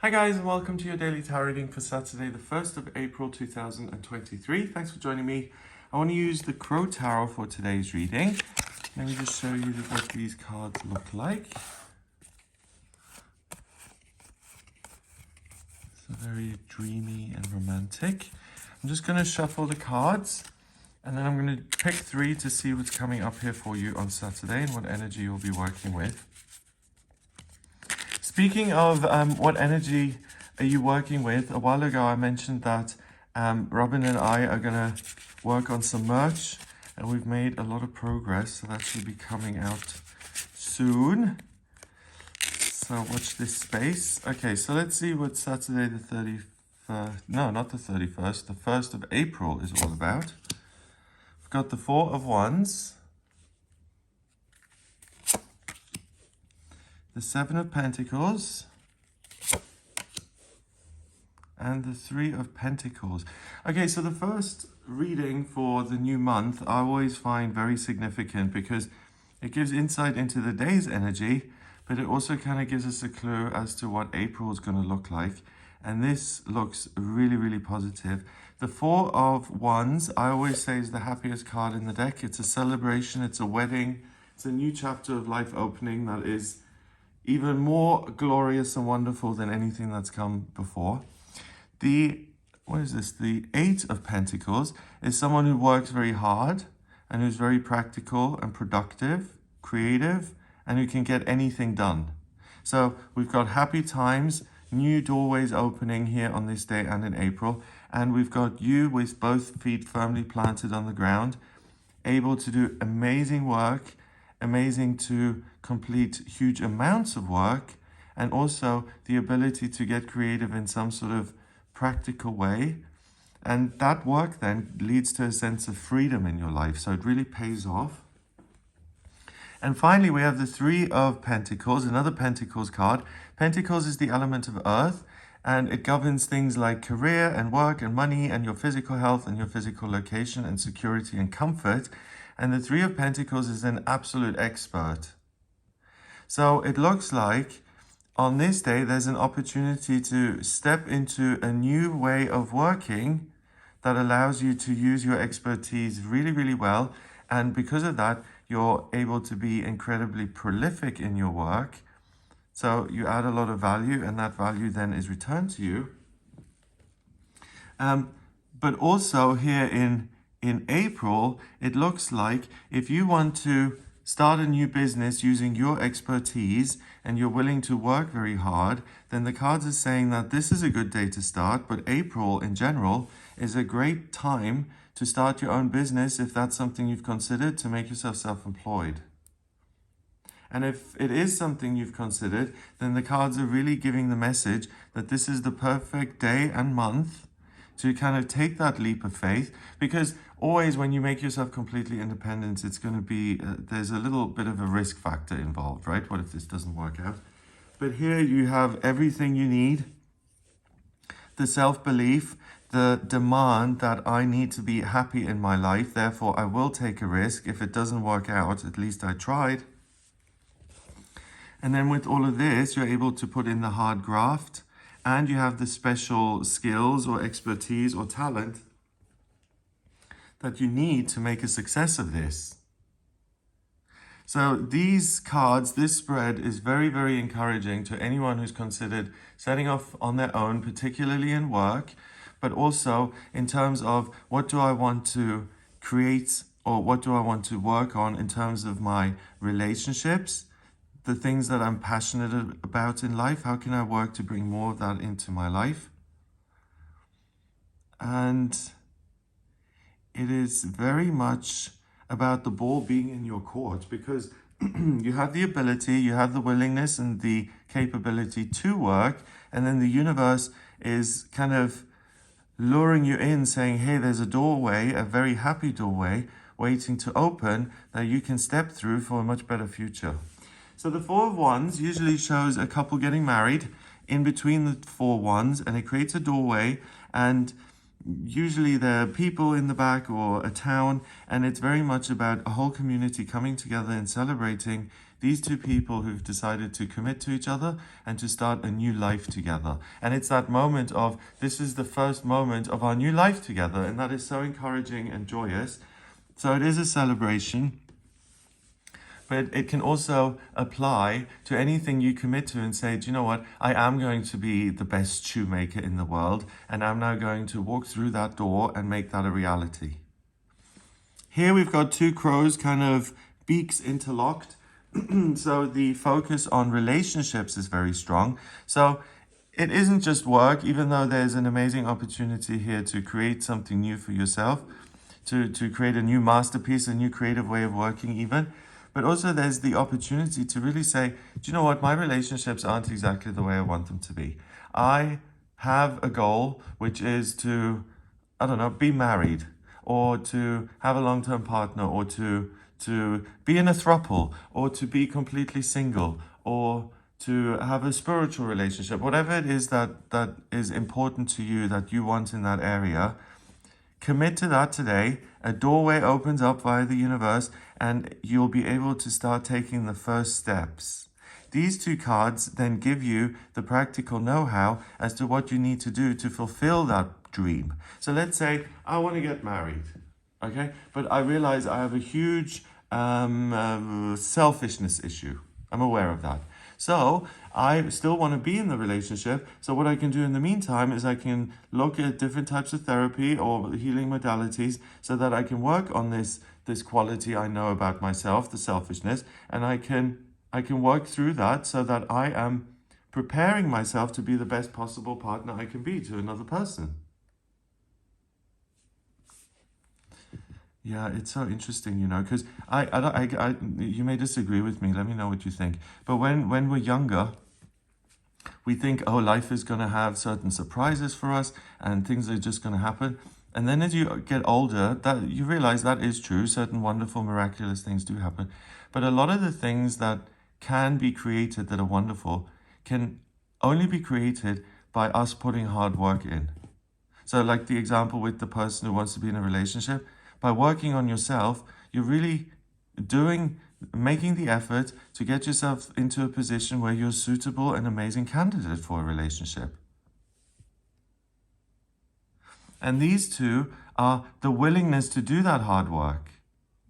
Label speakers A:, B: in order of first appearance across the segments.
A: Hi guys, and welcome to your daily tarot reading for Saturday, the 1st of April 2023. Thanks for joining me. I want to use the Crow Tarot for today's reading. Let me just show you what these cards look like. So very dreamy and romantic. I'm just going to shuffle the cards and then I'm going to pick three to see what's coming up here for you on Saturday and what energy you'll be working with. Speaking of what energy are you working with, a while ago I mentioned that Robin and I are going to work on some merch, and we've made a lot of progress, so that should be coming out soon. So watch this space. Okay, so let's see what Saturday the 31st, no, not the 31st, the 1st of April is all about. We've got the Four of Wands, the Seven of Pentacles, and the Three of Pentacles. Okay, so the first reading for the new month I always find very significant because it gives insight into the day's energy, but it also kind of gives us a clue as to what April is going to look like. And this looks really, really positive. The Four of Wands, I always say, is the happiest card in the deck. It's a celebration, it's a wedding, it's a new chapter of life opening that is even more glorious and wonderful than anything that's come before. The Eight of Pentacles is someone who works very hard and who's very practical and productive, creative, and who can get anything done. So we've got happy times, new doorways opening here on this day and in April, and we've got you with both feet firmly planted on the ground, able to do amazing work, amazing to complete huge amounts of work, and also the ability to get creative in some sort of practical way. And that work then leads to a sense of freedom in your life, so it really pays off. And finally, we have the Three of Pentacles, another Pentacles card. Pentacles is the element of earth, and it governs things like career and work and money and your physical health and your physical location and security and comfort. And the Three of Pentacles is an absolute expert. So it looks like on this day, there's an opportunity to step into a new way of working that allows you to use your expertise really, really well. And because of that, you're able to be incredibly prolific in your work. So you add a lot of value, and that value then is returned to you. But also here in April, it looks like if you want to start a new business using your expertise and you're willing to work very hard, then the cards are saying that this is a good day to start, but April in general is a great time to start your own business if that's something you've considered, to make yourself self-employed. And if it is something you've considered, then the cards are really giving the message that this is the perfect day and month to kind of take that leap of faith, because always when you make yourself completely independent, it's going to be, there's a little bit of a risk factor involved, right? What if this doesn't work out? But here you have everything you need, the self-belief, the demand that I need to be happy in my life, therefore I will take a risk. If it doesn't work out, at least I tried. And then with all of this, you're able to put in the hard graft, and you have the special skills or expertise or talent that you need to make a success of this. So these cards, this spread is very, very encouraging to anyone who's considered setting off on their own, particularly in work, but also in terms of what do I want to create or what do I want to work on in terms of my relationships, the things that I'm passionate about in life. How can I work to bring more of that into my life? And it is very much about the ball being in your court, because you have the ability, you have the willingness and the capability to work, and then the universe is kind of luring you in, saying, hey, there's a doorway, a very happy doorway waiting to open that you can step through for a much better future. So the Four of Wands usually shows a couple getting married in between the Four Wands, and it creates a doorway, and usually there are people in the back or a town, and it's very much about a whole community coming together and celebrating these two people who've decided to commit to each other and to start a new life together. And it's that moment of, this is the first moment of our new life together, and that is so encouraging and joyous. So it is a celebration, but it can also apply to anything you commit to and say, do you know what? I am going to be the best shoemaker in the world, and I'm now going to walk through that door and make that a reality. Here we've got two crows, kind of beaks interlocked. So the focus on relationships is very strong. So it isn't just work, even though there's an amazing opportunity here to create something new for yourself, to create a new masterpiece, a new creative way of working even. But also there's the opportunity to really say, do you know what? My relationships aren't exactly the way I want them to be. I have a goal, which is to, I don't know, be married, or to have a long-term partner, or to be in a throuple, or to be completely single, or to have a spiritual relationship, whatever it is that is important to you, that you want in that area. Commit to that today. A doorway opens up via the universe, and you'll be able to start taking the first steps. These two cards then give you the practical know-how as to what you need to do to fulfill that dream. So let's say I want to get married, okay? But I realize I have a huge selfishness issue. I'm aware of that. So I still want to be in the relationship. So what I can do in the meantime is I can look at different types of therapy or healing modalities so that I can work on this quality I know about myself, the selfishness, and I can work through that so that I am preparing myself to be the best possible partner I can be to another person. Yeah, it's so interesting, you know, because you may disagree with me. Let me know what you think. But when we're younger, we think, oh, life is going to have certain surprises for us and things are just going to happen. And then as you get older, that you realize that is true. Certain wonderful, miraculous things do happen. But a lot of the things that can be created that are wonderful can only be created by us putting hard work in. So like the example with the person who wants to be in a relationship, by working on yourself, you're really making the effort to get yourself into a position where you're a suitable and amazing candidate for a relationship. And these two are the willingness to do that hard work.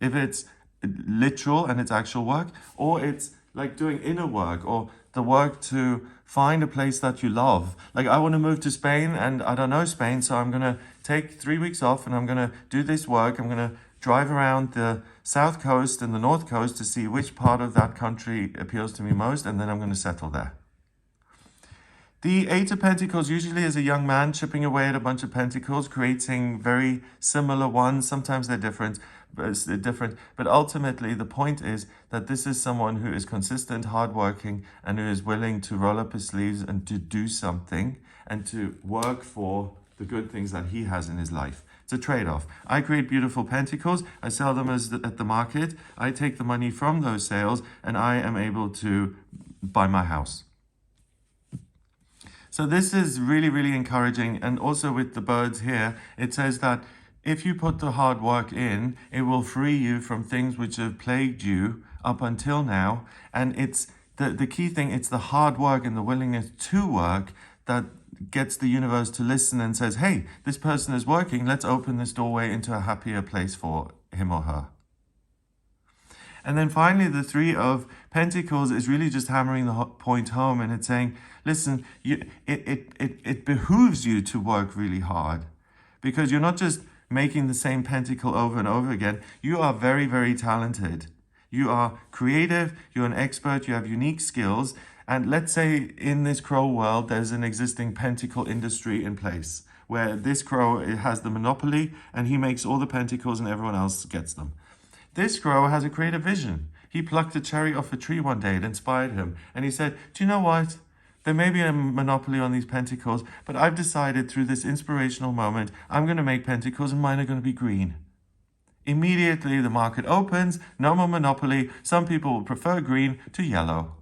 A: If it's literal and it's actual work, or it's like doing inner work, or the work to find a place that you love. Like I want to move to Spain and I don't know Spain, so I'm going to take 3 weeks off and I'm going to do this work. I'm going to drive around the south coast and the north coast to see which part of that country appeals to me most, and then I'm going to settle there. The Eight of Pentacles usually is a young man chipping away at a bunch of pentacles, creating very similar ones. Sometimes they're different, but ultimately the point is that this is someone who is consistent, hardworking, and who is willing to roll up his sleeves and to do something and to work for the good things that he has in his life. It's a trade-off. I create beautiful pentacles. I sell them at the market. I take the money from those sales and I am able to buy my house. So this is really, really encouraging. And also with the birds here, it says that if you put the hard work in, it will free you from things which have plagued you up until now. And it's the key thing, it's the hard work and the willingness to work that gets the universe to listen and says, hey, this person is working. Let's open this doorway into a happier place for him or her. And then finally, the Three of Pentacles is really just hammering the point home, and it's saying, listen, it behooves you to work really hard, because you're not just making the same pentacle over and over again. You are very, very talented. You are creative, you're an expert, you have unique skills. And let's say in this crow world, there's an existing pentacle industry in place where this crow has the monopoly and he makes all the pentacles and everyone else gets them. This crow has a creative vision. He plucked a cherry off a tree one day. It inspired him. And he said, do you know what? There may be a monopoly on these pentacles, but I've decided through this inspirational moment, I'm going to make pentacles and mine are going to be green. Immediately the market opens, no more monopoly. Some people will prefer green to yellow.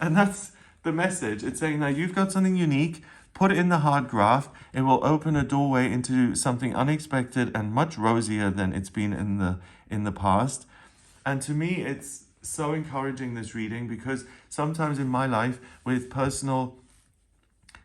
A: And that's the message. It's saying, now you've got something unique. Put it in the hard graft. It will open a doorway into something unexpected and much rosier than it's been in the past. And to me, it's so encouraging, this reading, because sometimes in my life, with personal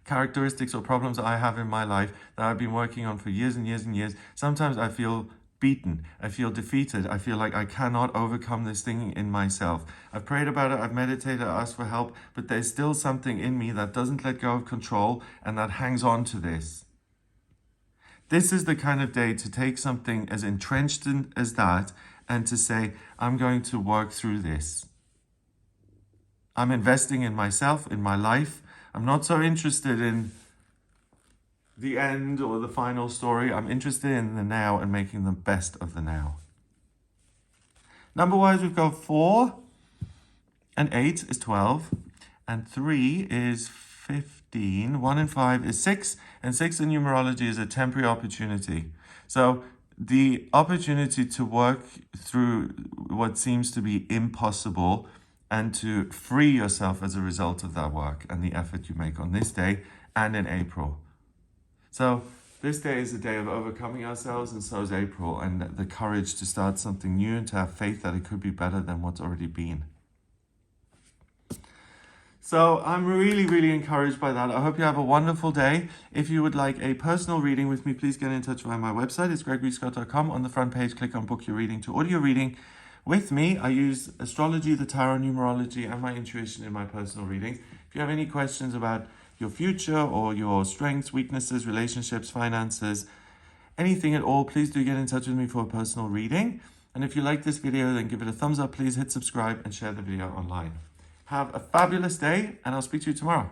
A: characteristics or problems I have in my life that I've been working on for years and years and years, sometimes I feel beaten, I feel defeated, I feel like I cannot overcome this thing in myself. I've prayed about it, I've meditated, I asked for help, but there's still something in me that doesn't let go of control and that hangs on to this. This is the kind of day to take something as entrenched as that and to say, I'm going to work through this. I'm investing in myself, in my life. I'm not so interested in the end or the final story. I'm interested in the now and making the best of the now. Number-wise, we've got 4 and 8 is 12 and 3 is 15. 1 and 5 is 6, and 6 in numerology is a temporary opportunity. So the opportunity to work through what seems to be impossible and to free yourself as a result of that work and the effort you make on this day and in April. So this day is a day of overcoming ourselves, and so is April, and the courage to start something new and to have faith that it could be better than what's already been. So I'm really, really encouraged by that. I hope you have a wonderful day. If you would like a personal reading with me, please get in touch via my website. It's gregoryscott.com. On the front page, click on Book Your Reading to audio reading. With me, I use astrology, the tarot, numerology, and my intuition in my personal readings. If you have any questions about your future or your strengths, weaknesses, relationships, finances, anything at all, please do get in touch with me for a personal reading. And if you like this video, then give it a thumbs up. Please hit subscribe and share the video online. Have a fabulous day, and I'll speak to you tomorrow.